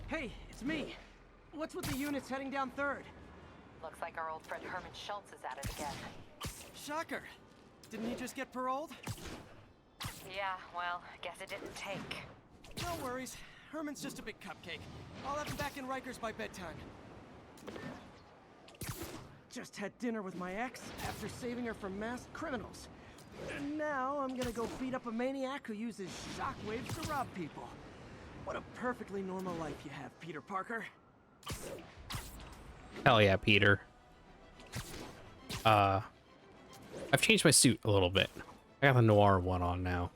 Hey, it's me. What's with the units heading down 3rd? Looks like our old friend Herman Schultz is at it again. Shocker. Didn't he just get paroled? Yeah, well, guess it didn't take. No worries. Herman's just a big cupcake. I'll have him back in Rikers by bedtime. Just had dinner with my ex after saving her from masked criminals. And now I'm gonna go beat up a maniac who uses shockwaves to rob people. What a perfectly normal life you have, Peter Parker. Hell yeah, Peter. I've changed my suit a little bit. I got the noir one on now.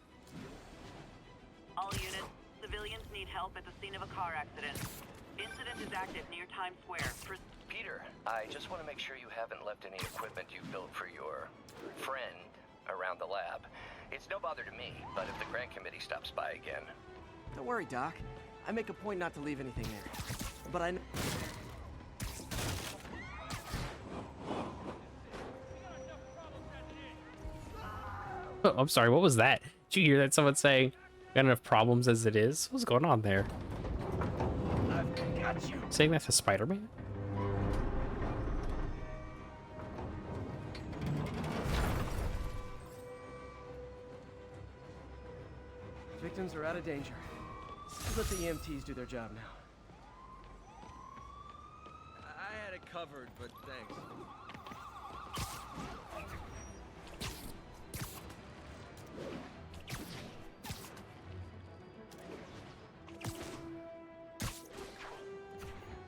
All units, civilians need help at the scene of a car accident. Incident is active near Times Square. Peter, I just want to make sure you haven't left any equipment you built for your friend around the lab. It's no bother to me, but if the grant committee stops by again... Don't worry, Doc. I make a point not to leave anything there. But I... Oh, I'm sorry, what was that? Did you hear that someone saying, got enough problems as it is? What's going on there? I've got you. Saying that to Spider-Man? Victims are out of danger. Let the EMTs do their job now. I had it covered, but thanks.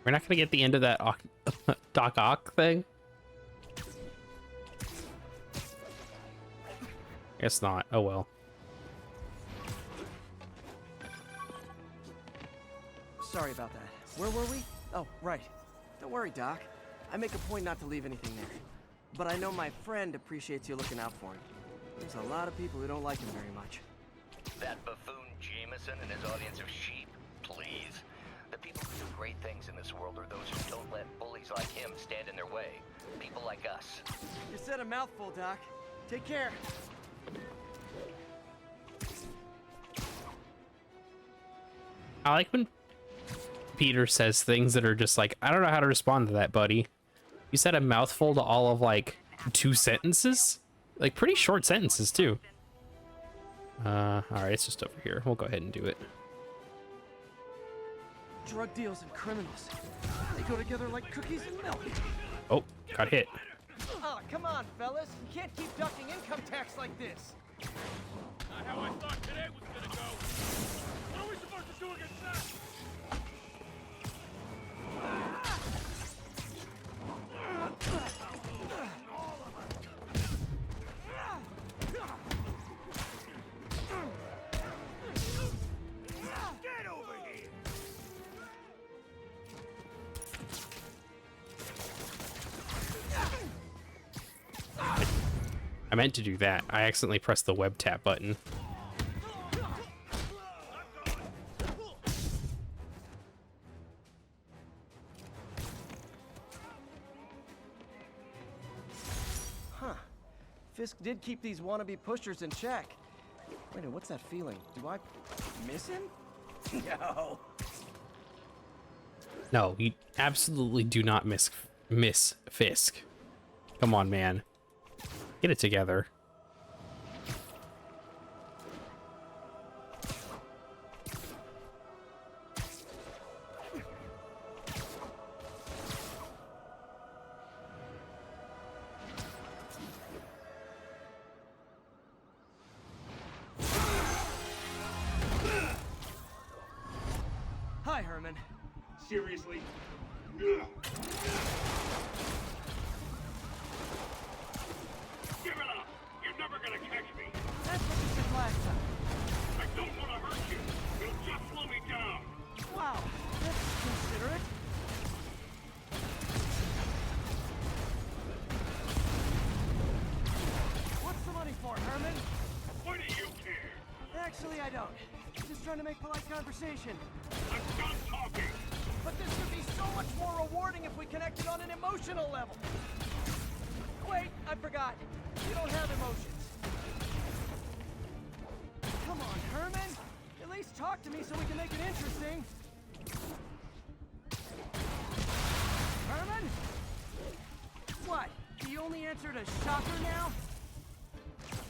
We're not gonna get the end of that Doc Ock thing? Guess not. Oh well. Sorry about that. Where were we? Oh, right. Don't worry, Doc. I make a point not to leave anything there. But I know my friend appreciates you looking out for him. There's a lot of people who don't like him very much. That buffoon Jameson and his audience of sheep? Please. The people who do great things in this world are those who don't let bullies like him stand in their way. People like us. You said a mouthful, Doc. Take care. I like when Peter says things that are just like, I don't know how to respond to that, buddy. You said a mouthful to all of like 2 sentences? Like pretty short sentences too. All right, it's just over here. We'll go ahead and do it. Drug deals and criminals. They go together like cookies and milk. Oh, got hit. Oh, come on, fellas. You can't keep ducking income tax like this. Not how I thought today was gonna go. What are we supposed to do against that? Get over here! I meant to do that. I accidentally pressed the web tap button. Huh. Fisk did keep these wannabe pushers in check. Wait a minute, what's that feeling? Do I miss him? No. No, you absolutely do not miss Fisk. Come on, man. Get it together. Hi, Herman. Seriously? Give it up! You're never gonna catch me! That's what you said last time. I don't want to hurt you! It'll just slow me down! Wow, that's considerate. What's the money for, Herman? Why do you care? Actually, I don't. Just trying to make polite conversation. I'm done talking! But this would be so much more rewarding if we connected on an emotional level. Wait, I forgot. You don't have emotions. Come on, Herman. At least talk to me so we can make it interesting. only answer to shocker now?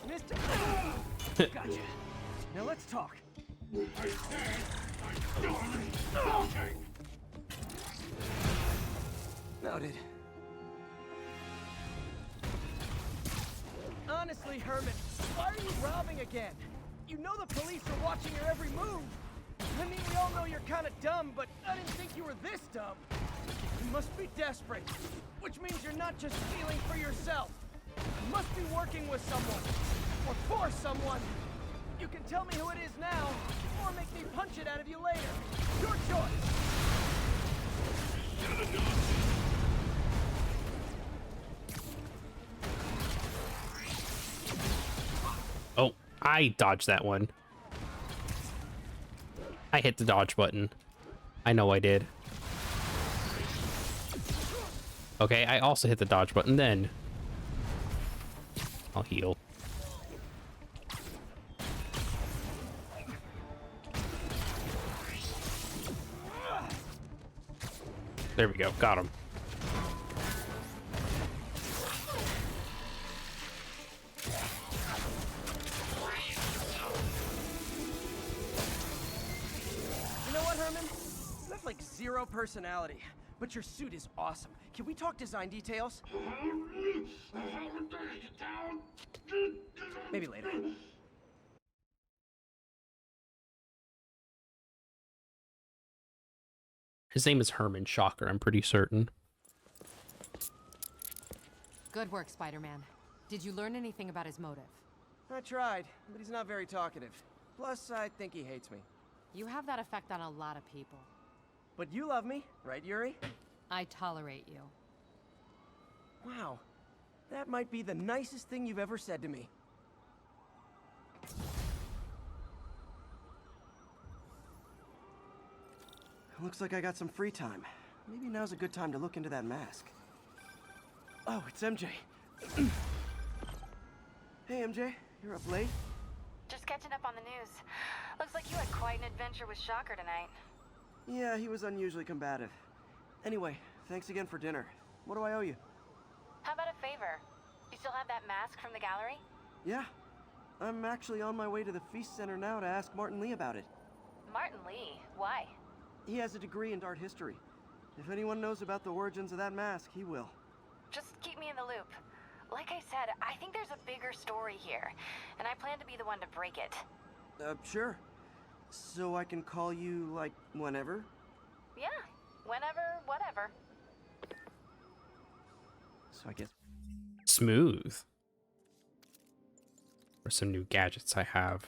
Mr. Gotcha. Now let's talk. Noted. Honestly, Herman, why are you robbing again? You know the police are watching your every move. I mean, we all know you're kind of dumb, but I didn't think you were this dumb. You must be desperate, which means you're not just stealing for yourself. You must be working with someone, or for someone. You can tell me who it is now, or make me punch it out of you later. Your choice. Oh, I dodged that one. I hit the dodge button. I know I did. Okay, I also hit the dodge button then. I'll heal. There we go, got him. You know what, Herman? You have like zero personality, but your suit is awesome. Can we talk design details? Maybe later. His name is Herman, shocker, I'm pretty certain. Good work, Spider-Man. Did you learn anything about his motive? I tried, but he's not very talkative. Plus, I think he hates me. You have that effect on a lot of people. But you love me, right, Yuri? I tolerate you. Wow. That might be the nicest thing you've ever said to me. Looks like I got some free time. Maybe now's a good time to look into that mask. Oh, it's MJ. Hey, MJ. You're up late? Just catching up on the news. Looks like you had quite an adventure with Shocker tonight. Yeah, he was unusually combative. Anyway, thanks again for dinner. What do I owe you? How about a favor? You still have that mask from the gallery? Yeah. I'm actually on my way to the Feast Center now to ask Martin Lee about it. Martin Lee? Why? He has a degree in art history. If anyone knows about the origins of that mask, he will. Just keep me in the loop. Like I said, I think there's a bigger story here, and I plan to be the one to break it. Sure. So I can call you, like, whenever? Yeah, whenever, whatever. So I guess... Smooth. Or some new gadgets I have.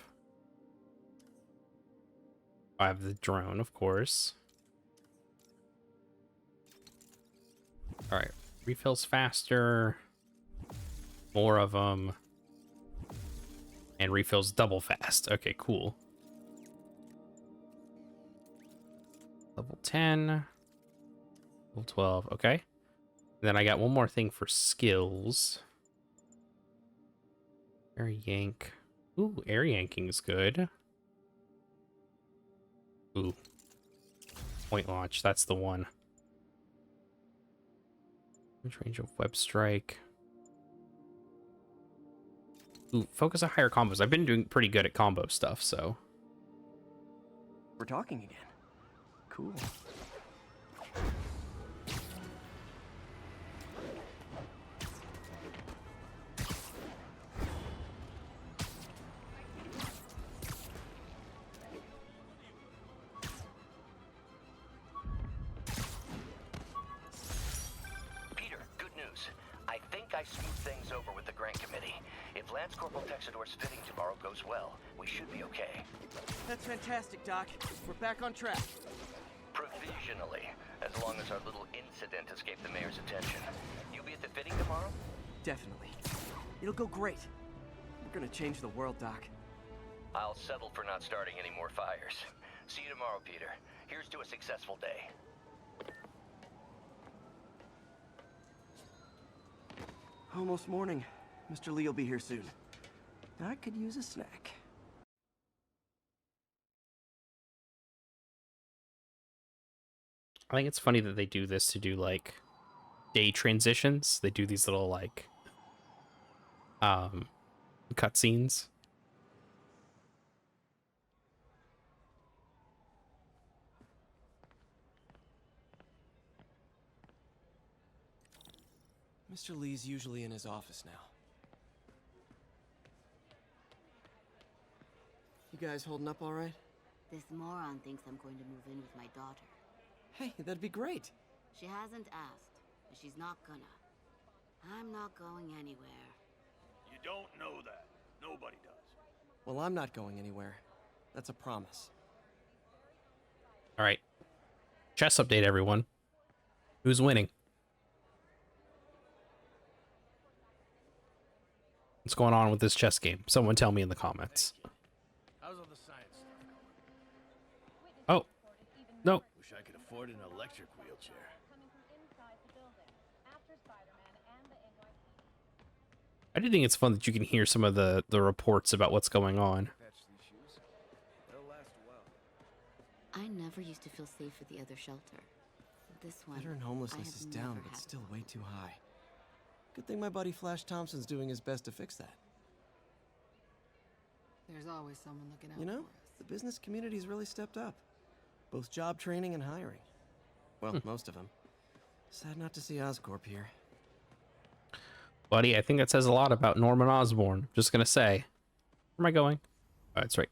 I have the drone, of course. Alright, refills faster. More of them. And refills double fast. Okay, cool. Level 10. Level 12, okay. And then I got one more thing for skills. Air yank. Ooh, air yanking is good. Ooh. Point launch, that's the one. Range of web strike. Ooh, focus on higher combos. I've been doing pretty good at combo stuff, so. We're talking again. Cool. Peter, good news. I think I smoothed things over with the grant committee. If Lance Corporal Texador's fitting tomorrow goes well, we should be okay. That's fantastic, Doc. We're back on track. Provisionally, as long as our little incident escaped the mayor's attention. You'll be at the fitting tomorrow? Definitely. It'll go great. We're gonna change the world, Doc. I'll settle for not starting any more fires. See you tomorrow, Peter. Here's to a successful day. Almost morning. Mr. Lee will be here soon. I could use a snack. I think it's funny that they do this to do like day transitions. They do these little like cutscenes. Mr. Lee's usually in his office now. You guys holding up all right? This moron thinks I'm going to move in with my daughter. Hey, that'd be great. She hasn't asked, but she's not gonna. I'm not going anywhere. You don't know that. Nobody does. Well, I'm not going anywhere. That's a promise. All right. Chess update, everyone. Who's winning? What's going on with this chess game? Someone tell me in the comments. How's all the science stuff going? Oh. No. Wish I could afford an electric wheelchair. I do think it's fun that you can hear some of the reports about what's going on. Patch these shoes. They'll last a while. I never used to feel safe at the other shelter. This one, Veteran I homelessness have is down, never but had still before. way too high. Good thing my buddy Flash Thompson's doing his best to fix that. There's always someone looking out You know, for us. the business community's really stepped up. Both job training and hiring. Well, most of them. Sad not to see Oscorp here. Buddy, I think that says a lot about Normon Osborn. Just gonna say. Where am I going? Oh, that's right.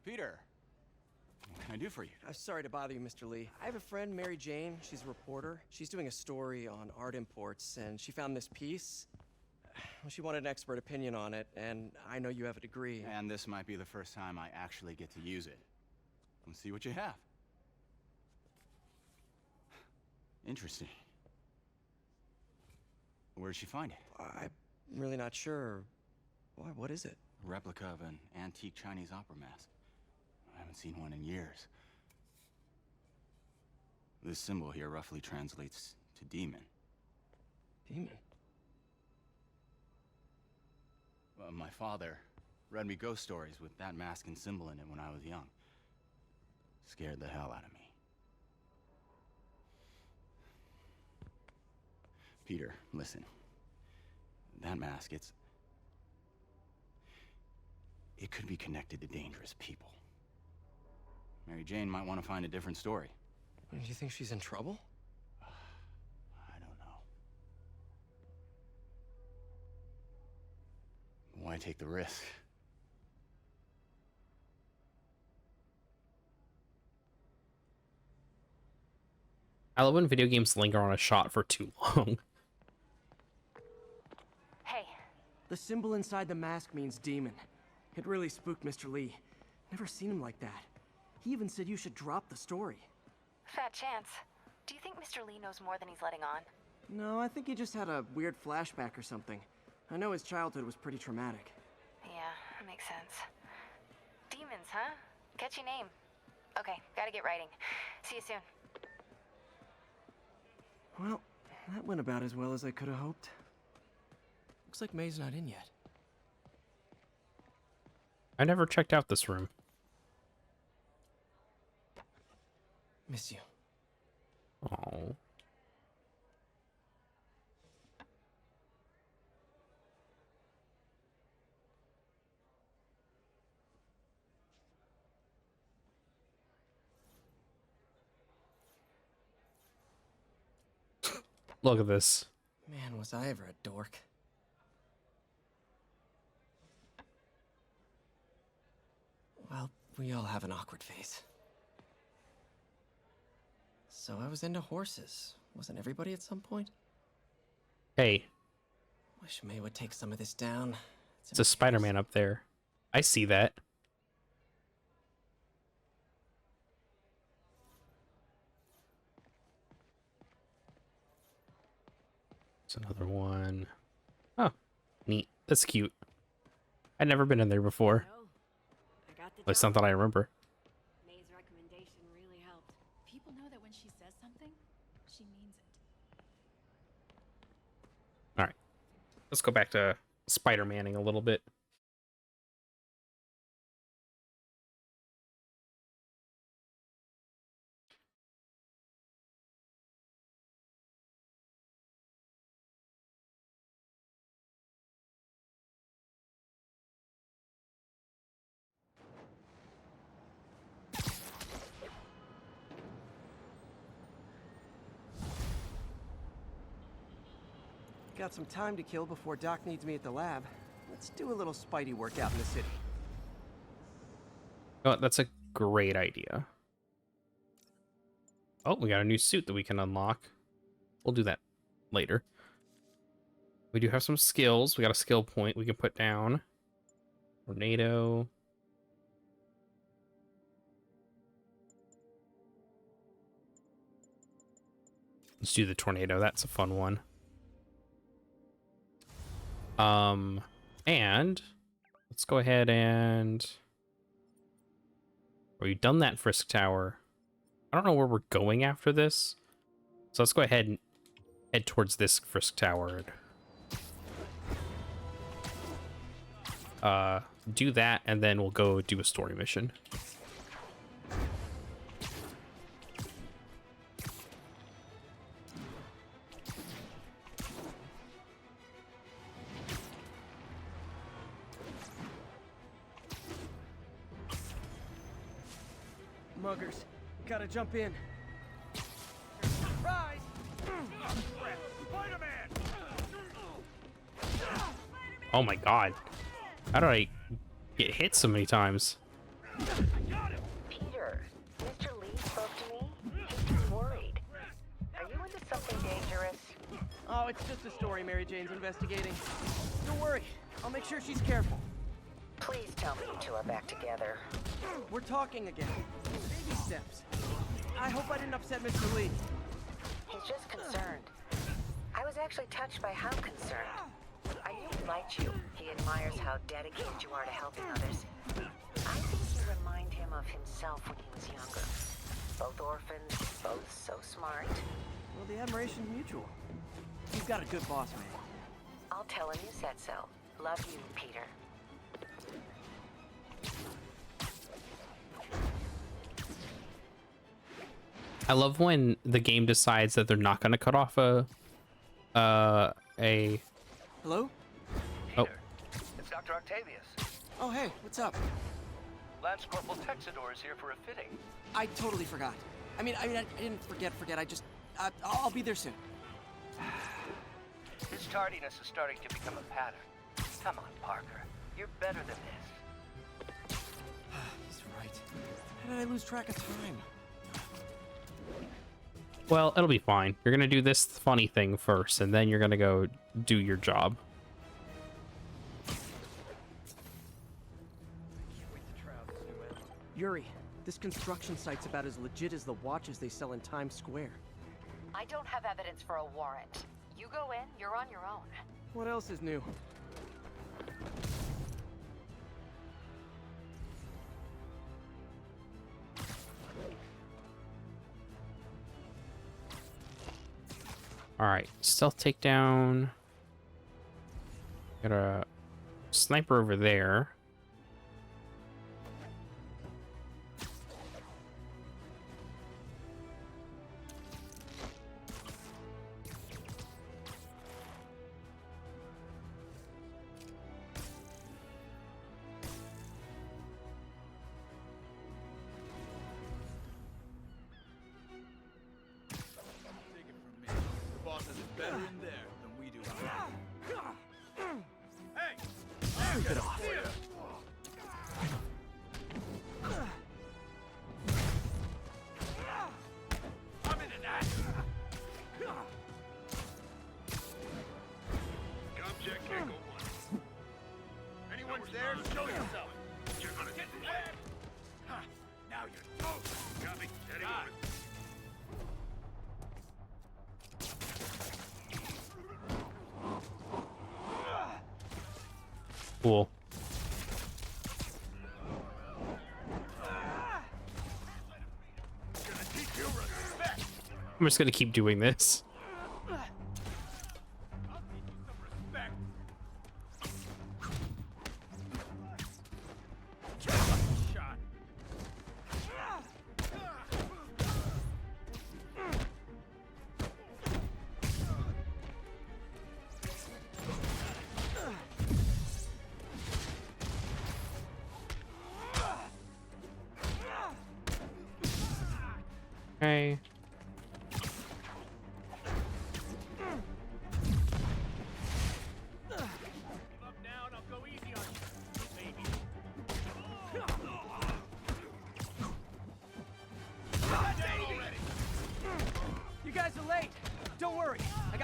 Peter, what can I do for you? Sorry to bother you, Mr. Lee. I have a friend, Mary Jane. She's a reporter. She's doing a story on art imports, and she found this piece. Well, she wanted an expert opinion on it, and I know you have a degree. And this might be the first time I actually get to use it. Let's see what you have. Interesting. Where did she find it? I'm really not sure. Why, what is it? A replica of an antique Chinese opera mask. I haven't seen one in years. This symbol here roughly translates to demon. Demon? My father read me ghost stories with that mask and symbol in it when I was young. Scared the hell out of me. Peter, listen. That mask, it could be connected to dangerous people. Mary Jane might want to find a different story. Do you think she's in trouble? I don't know. Why take the risk? I love when video games linger on a shot for too long. Hey, The symbol inside the mask means demon. It really spooked Mr. Lee. Never seen him like that. He even said you should drop the story. fat chance. Do you think Mr. Lee knows more than he's letting on? No, I think he just had a weird flashback or something. I know his childhood was pretty traumatic. Yeah, that makes sense. Demons, huh? Catchy name. Okay, gotta get writing. See you soon. Well, that went about as well as I could have hoped. Looks like May's not in yet. I never checked out this room. Miss you. Oh. Look at this. Man, was I ever a dork. Well, we all have an awkward phase. So I was into horses. Wasn't everybody at some point? Hey, Wish May would take some of this down. it's a Spider-Man up there. I see that. It's another one. Oh, neat. That's cute. I'd never been in there before. I got the At least not that I remember. May's recommendation really helped. People know that when she says something, she means it. All right. Let's go back to Spider-Manning a little bit. got some time to kill before Doc needs me at the lab. Let's do a little Spidey workout in the city. Oh, that's a great idea. Oh, we got a new suit that we can unlock. We'll do that later. We do have some skills. We got a skill point we can put down. Tornado. Let's do the tornado. That's a fun one. And let's go ahead and... Oh, you've done that Frisk Tower. I don't know where we're going after this. So let's go ahead and head towards this Frisk Tower. Do that, and then we'll go do a story mission. Muggers, gotta jump in. Surprise! Spider-Man! Oh my god. How did I get hit so many times? Peter, Mr. Lee spoke to me. He's worried. Are you into something dangerous? Oh, it's just a story Mary Jane's investigating. Don't worry, I'll make sure she's careful. Please tell me you two are back together. We're talking again. Baby steps. I hope I didn't upset Mr. Lee. He's just concerned. I was actually touched by how concerned. I knew he liked you. He admires how dedicated you are to helping others. I think you remind him of himself when he was younger. Both orphans, both so smart. Well, the admiration's mutual. You've got a good boss, man. I'll tell him you said so. Love you, Peter. I love when the game decides that they're not going to cut off a Hello? Oh. It's Dr. Octavius. Oh, hey, what's up? Lance Corporal Texador is here for a fitting. I totally forgot. I didn't forget. I just, I'll be there soon. His tardiness is starting to become a pattern. Come on, Parker. You're better than this. He's right. How did I lose track of time? Well, it'll be fine. You're gonna do this funny thing first, and then you're gonna go do your job. Yuri, this construction site's about as legit as the watches they sell in Times Square. I don't have evidence for a warrant. You go in, you're on your own. What else is new? Alright, stealth takedown. Got a sniper over there. Better in there than we do. Hey! Sleep it off. I'm into that. Object can't go once. Anyone's there? Show yourself. You're gonna get wet. Huh. Now you're toast. Copy. Steady on. Cool. I'm just gonna keep doing this. Okay.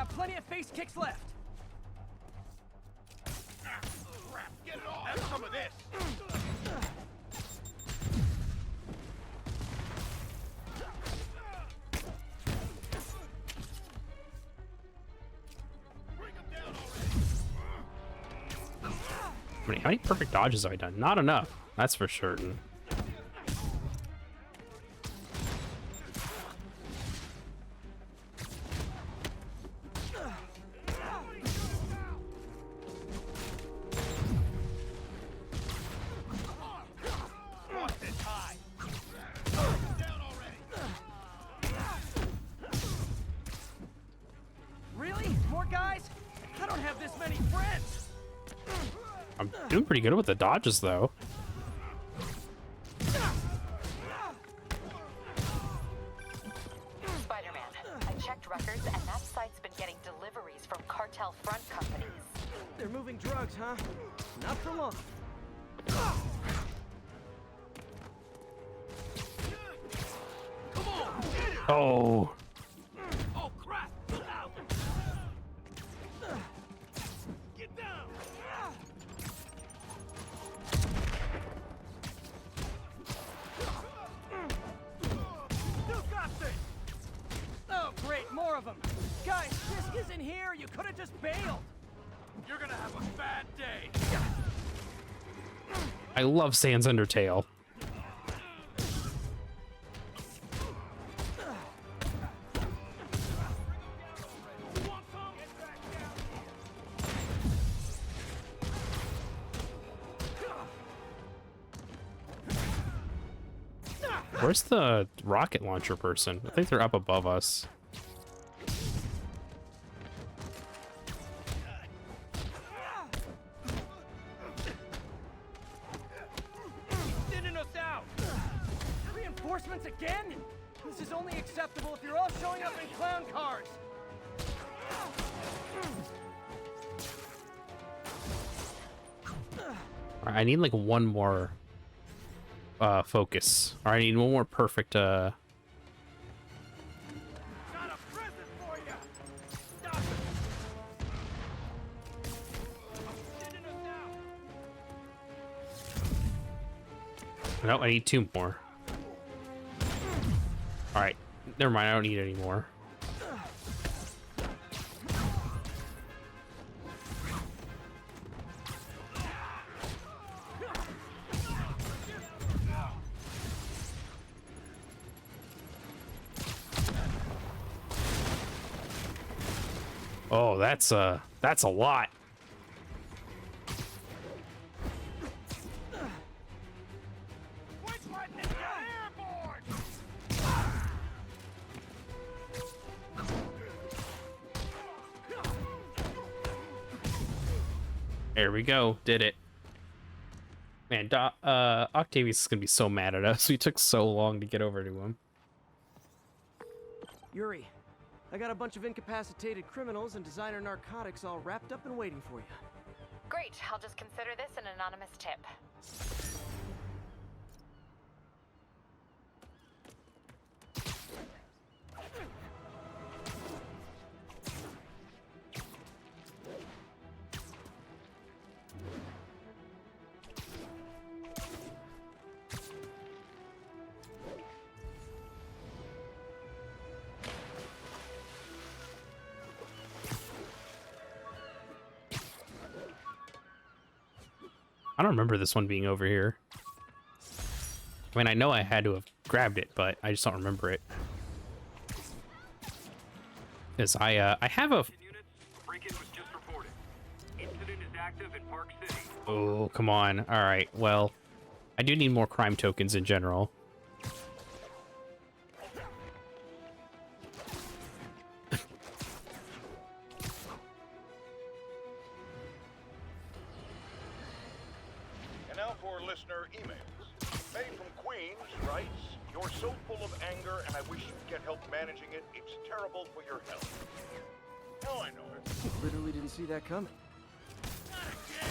got plenty of face kicks left. Crap, get it off! Have some of this! Bring him down already! How many perfect dodges have I done? Not enough. That's for certain. Really? More guys? I don't have this many friends. I'm doing pretty good with the dodges, though. Spider-Man, I checked records, and that site's been getting deliveries from cartel front companies. They're moving drugs, huh? Not for long. Oh. Oh, crap! Look out! Get down! You got this! Oh, great, more of them. Guys, Fisk isn't here. You could have just bailed. You're gonna have a bad day! I love Sans Undertale. Where's the rocket launcher person? I think they're up above us. Thinning us out. Reinforcements again? This is only acceptable if you're all showing up in clown cars. Alright, I need like one more focus. Or I need one more perfect Got a present for you! Stop it! Thinning us out! No, I need two more. Alright, never mind, I don't need any more. Oh, that's a lot. Quit letting it get airborne! There we go, did it. Man, Octavius is gonna be so mad at us. We took so long to get over to him. Yuri, I got a bunch of incapacitated criminals and designer narcotics all wrapped up and waiting for you. Great, I'll just consider this an anonymous tip. I don't remember this one being over here. I mean, I know I had to have grabbed it, but I just don't remember it. Because I have a... Break-in was just reported. Incident is active in Park City. Oh, come on. All right, well, I do need more crime tokens in general. And now for listener emails. May from Queens writes, "You're so full of anger and I wish you'd get help managing it. It's terrible for your health." Oh, I know it. Literally didn't see that coming. Not again!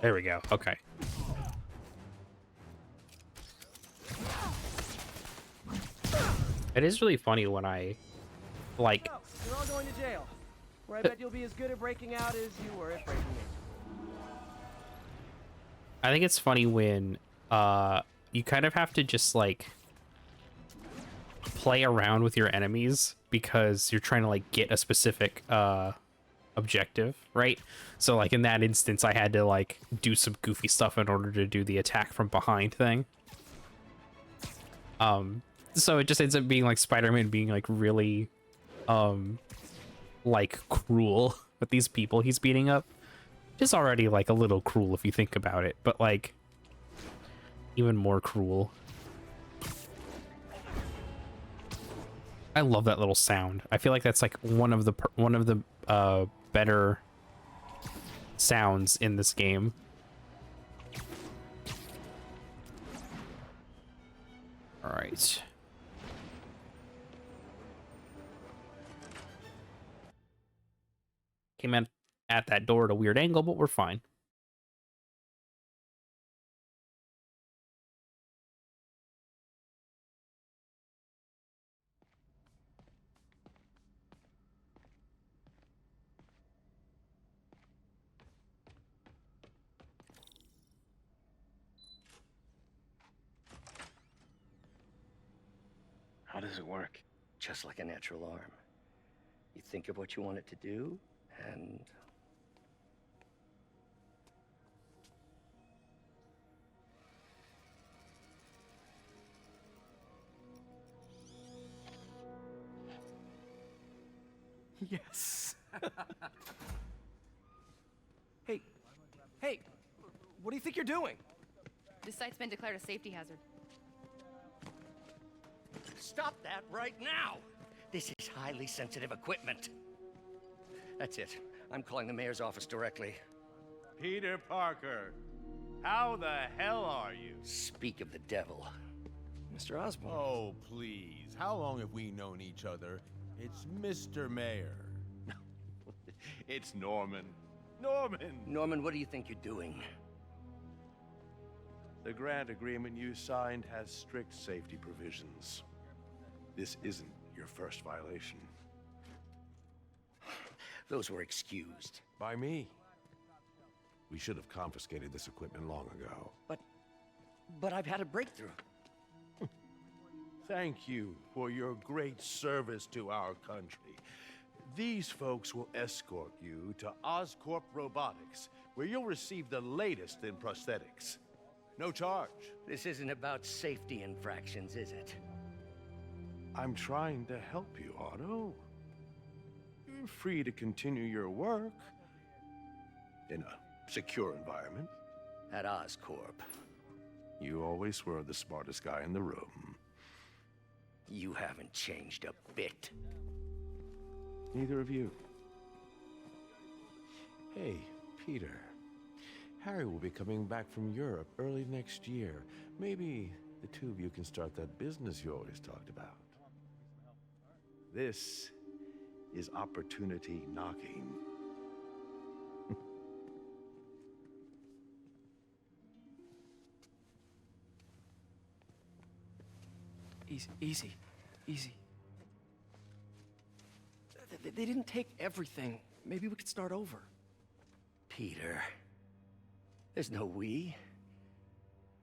There we go. Okay. It is really funny when I, like... Oh, you're all going to jail. Where I bet you'll be as good at breaking out as you were at breaking in. I think it's funny when you kind of have to just, like, play around with your enemies because you're trying to, like, get a specific objective, right? So, like, in that instance, I had to, like, do some goofy stuff in order to do the attack from behind thing. So it just ends up being, like, Spider-Man being, like, really, like, cruel with these people he's beating up. Just already, like, a little cruel if you think about it, but, like, even more cruel. I love that little sound. I feel like that's, like, one of the better sounds in this game. All right. Came in at that door at a weird angle, but we're fine. How does it work? Just like a natural arm. You think of what you want it to do, and... Yes. Hey, what do you think you're doing? This site's been declared a safety hazard. Stop that right now! This is highly sensitive equipment. That's it. I'm calling the mayor's office directly. Peter Parker, how the hell are you? Speak of the devil. Mr. Osborn. Oh, please. How long have we known each other? It's Mr. Mayor. It's Norman. Norman, what do you think you're doing? The grant agreement you signed has strict safety provisions. This isn't your first violation. Those were excused. By me. We should have confiscated this equipment long ago. But I've had a breakthrough. Thank you for your great service to our country. These folks will escort you to Oscorp Robotics, where you'll receive the latest in prosthetics. No charge. This isn't about safety infractions, is it? I'm trying to help you, Otto. You're free to continue your work in a secure environment. At Oscorp. You always were the smartest guy in the room. You haven't changed a bit. Neither of you. Hey, Peter. Harry will be coming back from Europe early next year. Maybe the two of you can start that business you always talked about. This is opportunity knocking. Easy. They didn't take everything. Maybe we could start over. Peter, there's no we.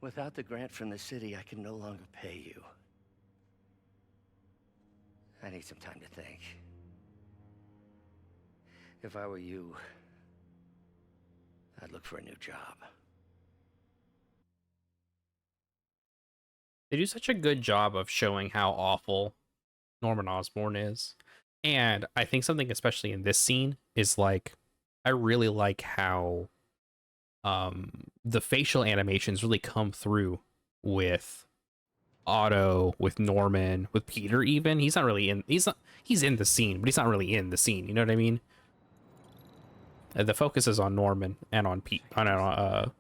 Without the grant from the city, I can no longer pay you. I need some time to think. If I were you, I'd look for a new job. They do such a good job of showing how awful Normon Osborn is. And I think something, especially in this scene, is like, I really like how the facial animations really come through with Otto, with Norman, with Peter even. He's in the scene, but he's not really in the scene, you know what I mean? The focus is on Norman and on Otto.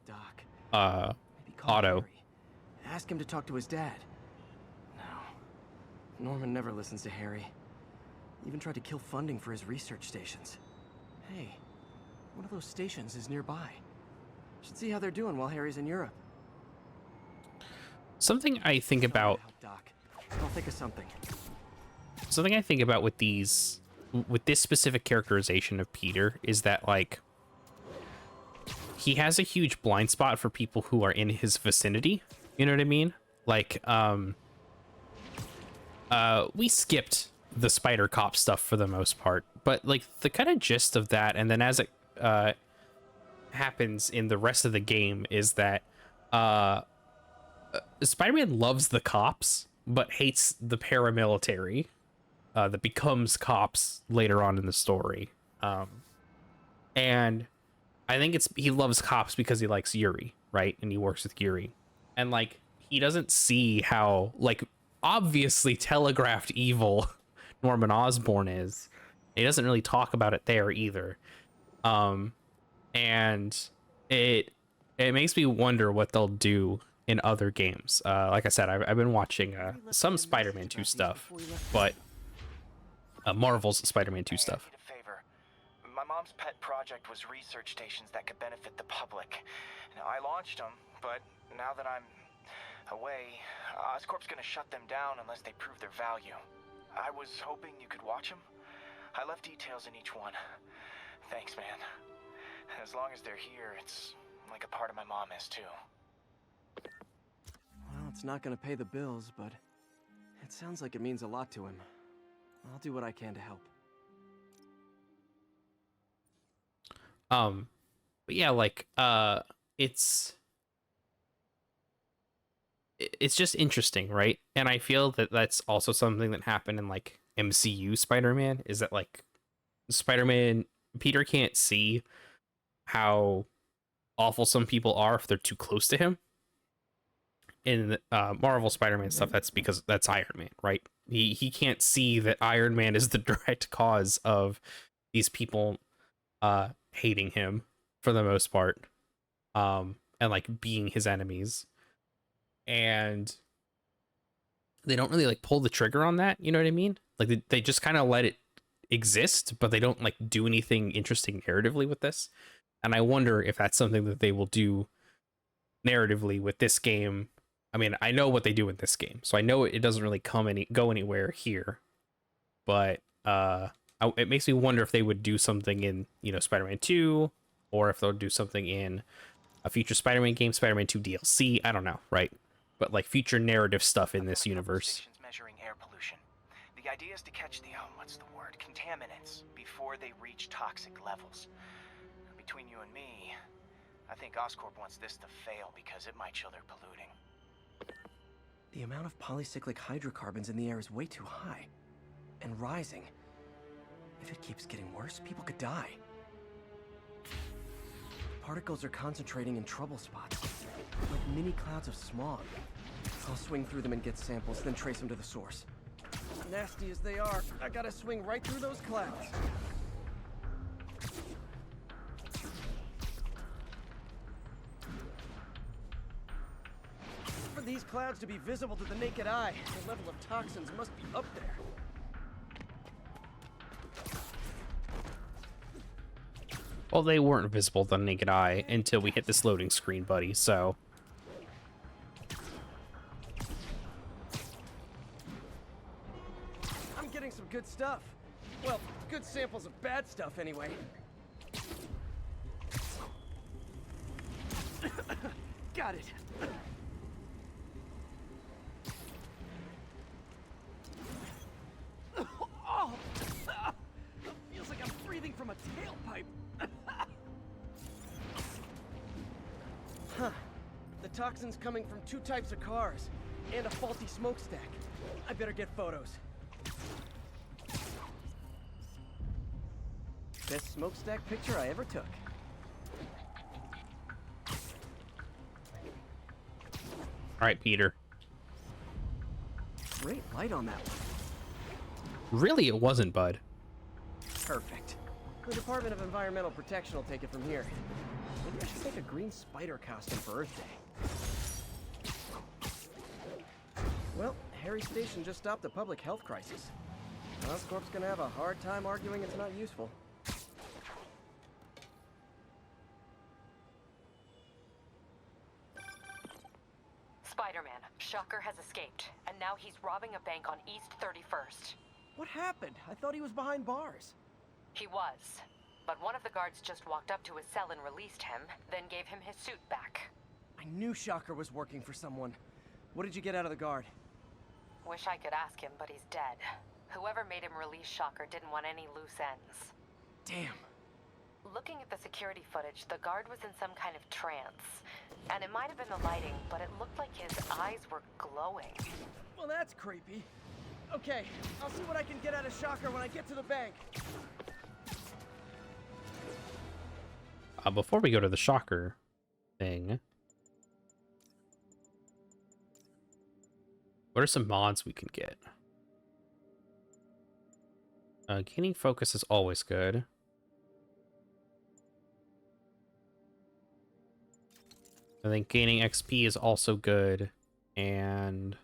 Harry. Ask him to talk to his dad. No. Norman never listens to Harry. Even tried to kill funding for his research stations. Hey, one of those stations is nearby. Should see how they're doing while Harry's in Europe. Something I think about. Doc. I'll think of something. Something I think about with this specific characterization of Peter is that, like, he has a huge blind spot for people who are in his vicinity. You know what I mean? Like, we skipped the spider cop stuff for the most part, but like the kind of gist of that, and then as it happens in the rest of the game, is that Spider-Man loves the cops but hates the paramilitary that becomes cops later on in the story. And I think he loves cops because he likes Yuri, right? And he works with Yuri, and like he doesn't see how, like, obviously telegraphed evil Normon Osborn is. He doesn't really talk about it there either. And it makes me wonder what they'll do in other games. Like I said, I've been watching some Spider-Man 2 stuff, but Marvel's Spider-Man 2 stuff. My mom's pet project was research stations that could benefit the public. Now, I launched them, but now that I'm away, Oscorp's gonna shut them down unless they prove their value. I was hoping you could watch them. I left details in each one. Thanks, man. As long as they're here, it's like a part of my mom is too. Well, it's not gonna pay the bills, but it sounds like it means a lot to him. I'll do what I can to help. But yeah, like, it's just interesting, right? And I feel that that's also something that happened in like MCU Spider-Man, is that like Spider-Man, Peter can't see how awful some people are if they're too close to him. In Marvel Spider-Man stuff, that's because that's Iron Man, right? He can't see that Iron Man is the direct cause of these people hating him for the most part, and like being his enemies. And they don't really like pull the trigger on that, you know what I mean? Like they just kind of let it exist, but they don't like do anything interesting narratively with this. And I wonder if that's something that they will do narratively with this game. I mean, I know what they do in this game, so I know it doesn't really go anywhere here. But it makes me wonder if they would do something in, you know, Spider-Man 2, or if they'll do something in a future Spider-Man game, Spider-Man 2 DLC. I don't know, right? But like future narrative stuff in this universe. Measuring air pollution. The idea is to catch the contaminants before they reach toxic levels. Between you and me, I think Oscorp wants this to fail because it might show they're polluting. The amount of polycyclic hydrocarbons in the air is way too high. And rising. If it keeps getting worse, people could die. Particles are concentrating in trouble spots, like mini clouds of smog. I'll swing through them and get samples, then trace them to the source. Nasty as they are, I gotta swing right through those clouds. For these clouds to be visible to the naked eye, the level of toxins must be up there. Well, they weren't visible to the naked eye until we hit this loading screen, buddy, so... I'm getting some good stuff. Well, good samples of bad stuff, anyway. Got it. Oh, feels like I'm breathing from a tailpipe. Huh. The toxin's coming from 2 types of cars, and a faulty smokestack. I better get photos. Best smokestack picture I ever took. All right, Peter. Great light on that one. Really, it wasn't, bud. Perfect. The Department of Environmental Protection will take it from here. Maybe I should make a green spider costume for Earth Day. Well, Harry Station just stopped a public health crisis. Oscorp's gonna have a hard time arguing it's not useful. Spider-Man, Shocker has escaped, and now he's robbing a bank on East 31st. What happened? I thought he was behind bars. He was, but one of the guards just walked up to his cell and released him, then gave him his suit back. I knew Shocker was working for someone. What did you get out of the guard? Wish I could ask him, but he's dead. Whoever made him release Shocker didn't want any loose ends. Damn. Looking at the security footage, the guard was in some kind of trance. And it might have been the lighting, but it looked like his eyes were glowing. Well, that's creepy. Okay, I'll see what I can get out of Shocker when I get to the bank. Before we go to the Shocker thing, what are some mods we can get? Gaining focus is always good. I think gaining XP is also good, and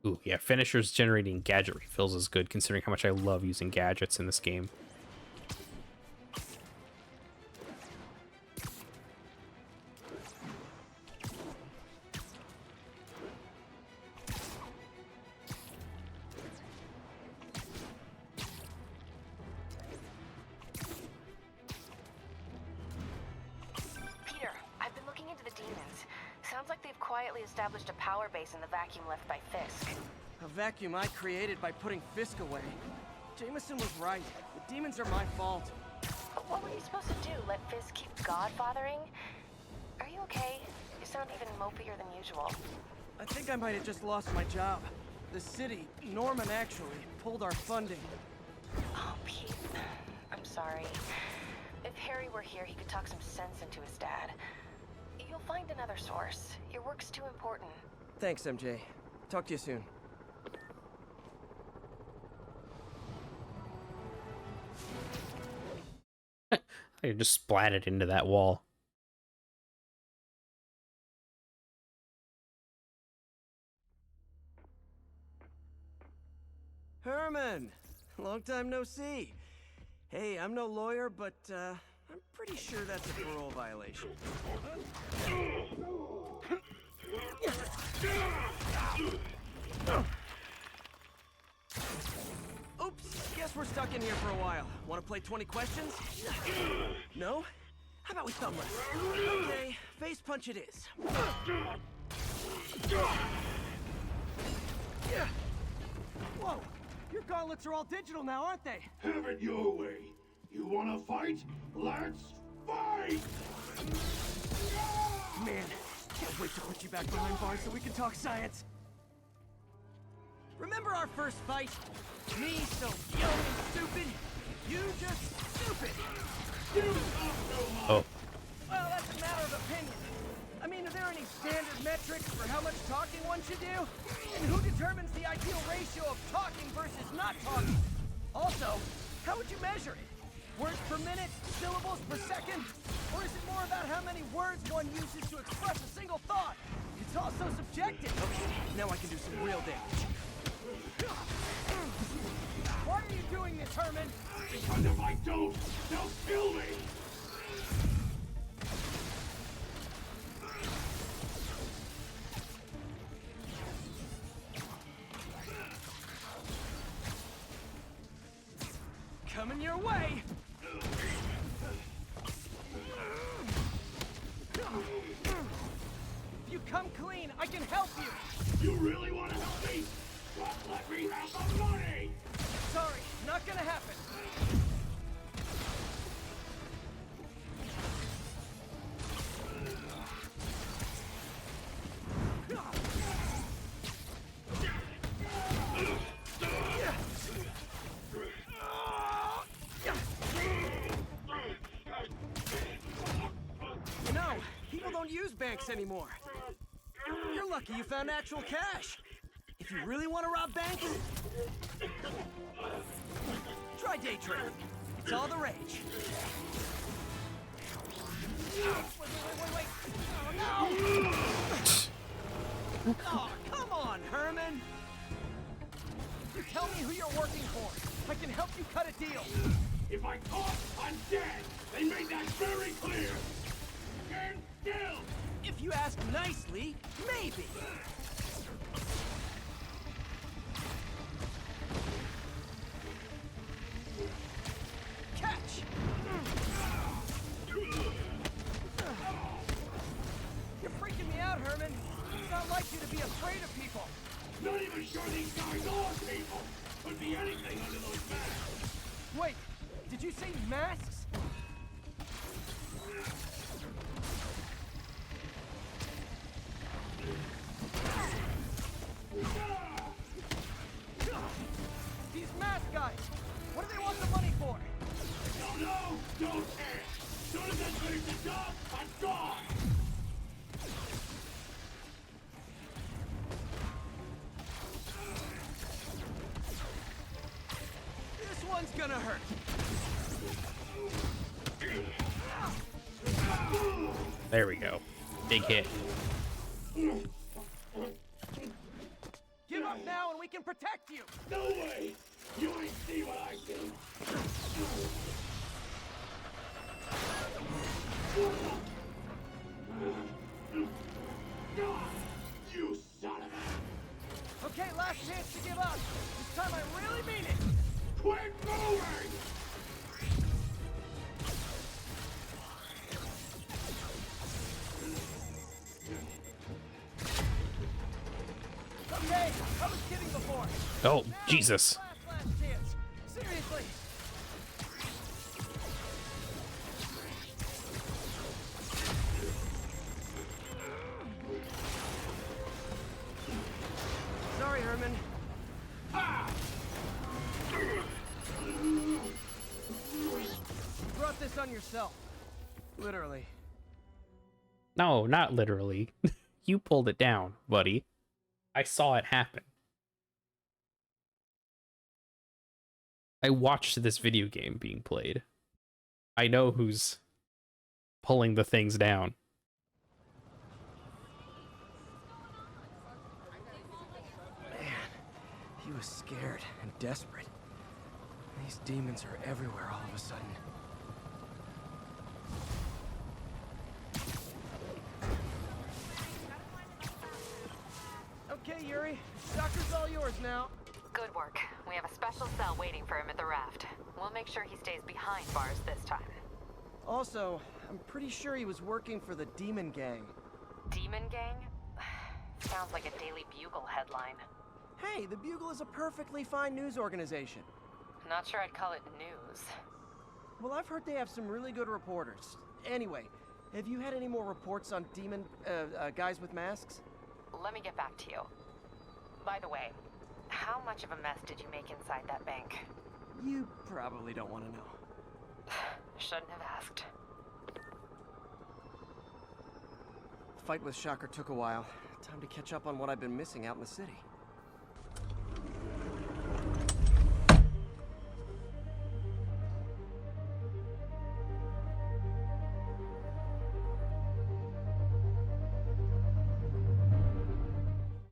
ooh, yeah, finishers generating gadget refills is good, considering how much I love using gadgets in this game. Established a power base in the vacuum left by Fisk. A vacuum I created by putting Fisk away. Jameson was right. The demons are my fault. But what were you supposed to do? Let Fisk keep godfathering? Are you okay? You sound even mopier than usual. I think I might have just lost my job. The city, Normon actually, pulled our funding. Oh, Pete. I'm sorry. If Harry were here, he could talk some sense into his dad. You'll find another source. Your work's too important. Thanks, MJ. Talk to you soon. I just splatted into that wall. Herman! Long time no see. Hey, I'm no lawyer, but, I'm pretty sure that's a parole violation. Oops, guess we're stuck in here for a while. Want to play 20 questions? No? How about we thumb wrestle? Okay, face punch it is. Whoa, your gauntlets are all digital now, aren't they? Have it your way. You wanna fight? Let's fight! Man, can't wait to put you back behind bars so we can talk science. Remember our first fight? Me so young and stupid, you just stupid. Oh. Well, that's a matter of opinion. I mean, are there any standard metrics for how much talking one should do? And who determines the ideal ratio of talking versus not talking? Also, how would you measure it? Words per minute? Syllables per second? Or is it more about how many words one uses to express a single thought? It's all so subjective. Okay, now I can do some real damage. Why are you doing this, Herman? Because if I don't, they'll kill me! Coming your way! If you come clean, I can help you! You really want to help me? Just let me have the money! Sorry, not gonna happen. You know, people don't use banks anymore. You're lucky you found actual cash. If you really want to rob banks, try day trading. It's all the rage. Wait. Oh, no! Oh, come on, Herman. You tell me who you're working for. I can help you cut a deal. If I talk, I'm dead. They made that very clear. Stand still! If you ask nicely, maybe. Catch! You're freaking me out, Herman. It's not like you to be afraid of people. Not even sure these guys are people. Could be anything under those masks. Wait, did you say masks? These mask guys, what do they want the money for? Don't know, don't care. Soon as I finish the job, I'm gone. This one's gonna hurt. There we go. Big hit. Give up now and we can protect you. No way. You ain't see what I see. You son of a... Okay, last chance to give up. This time I really mean it. Quit moving! Okay, I was kidding before. Oh, Jesus. Last chance. Seriously. Sorry, Herman. You brought this on yourself. Literally. No, not literally. You pulled it down, buddy. I saw it happen. I watched this video game being played. I know who's pulling the things down. Man, he was scared and desperate. These demons are everywhere all of a sudden. Okay, Yuri. Shocker's all yours now. Good work. We have a special cell waiting for him at the raft. We'll make sure he stays behind bars this time. Also, I'm pretty sure he was working for the Demon Gang. Demon Gang? Sounds like a Daily Bugle headline. Hey, the Bugle is a perfectly fine news organization. Not sure I'd call it news. Well, I've heard they have some really good reporters. Anyway, have you had any more reports on demon, guys with masks? Let me get back to you. By the way, how much of a mess did you make inside that bank? You probably don't want to know. Shouldn't have asked. Fight with Shocker took a while. Time to catch up on what I've been missing out in the city.